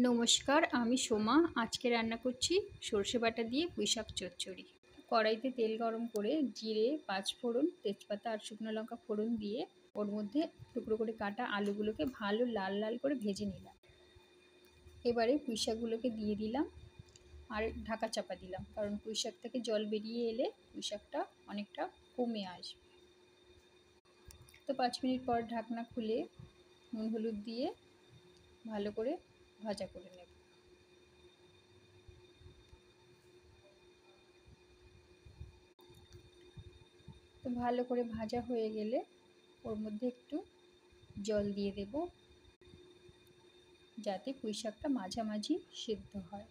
নমস্কার, আমি সোমা। আজকে রান্না করছি সর্ষে বাটা দিয়ে পুঁইশাক চচ্চড়ি। কড়াইতে তেল গরম করে জিরে, পাঁচফোড়ন, তেজপাতা আর শুকনো লঙ্কা ফোড়ন দিয়ে ওর মধ্যে টুকরো করে কাটা আলুগুলোকে ভালো লাল লাল করে ভেজে নিলাম। এবারে পুঁইশাকগুলোকে দিয়ে দিলাম আর ঢাকা চাপা দিলাম, কারণ পুঁইশাক থেকে জল বেরিয়ে এলে পুঁইশাকটা অনেকটা কমে আসবে। তো 5 মিনিট পর ঢাকনা খুলে নুন হলুদ দিয়ে ভালো করে ভাজা করে নেব। তো ভালো করে ভাজা হয়ে গেলে ওর মধ্যে একটু জল দিয়ে দেব, যাতে পুঁইশাকটা মাঝামাঝি সিদ্ধ হয়।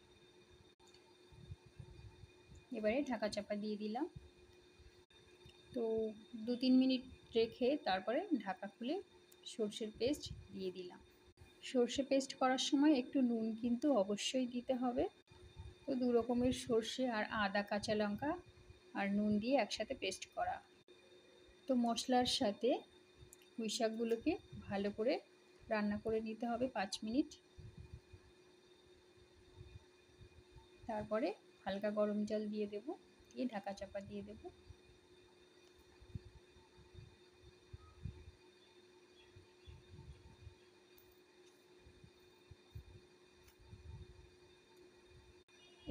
এবারে ঢাকা চাপা দিয়ে দিলাম। তো 2-3 মিনিট রেখে তারপরে ঢাকা খুলে সর্ষের পেস্ট দিয়ে দিলাম। সর্ষে পেস্ট করার সময় একটু নুন কিন্তু অবশ্যই দিতে হবে। তো 2 রকমের সর্ষে আর আদা, কাঁচা লঙ্কা আর নুন দিয়ে একসাথে পেস্ট করা। তো মশলার সাথে পুঁইশাকগুলোকে ভালো করে রান্না করে নিতে হবে 5 মিনিট। তারপরে হালকা গরম জল দিয়ে দেব, দিয়ে ঢাকা চাপা দিয়ে দেব।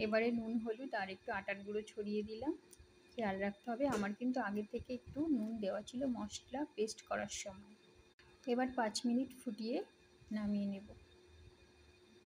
এবারে নুন, হলুদ আর একটু আটার গুঁড়ো ছড়িয়ে দিলাম। খেয়াল রাখতে হবে, আমার কিন্তু আগে থেকে একটু নুন দেওয়া ছিল মশলা পেস্ট করার সময়। এবার 5 মিনিট ফুটিয়ে নামিয়ে নেব।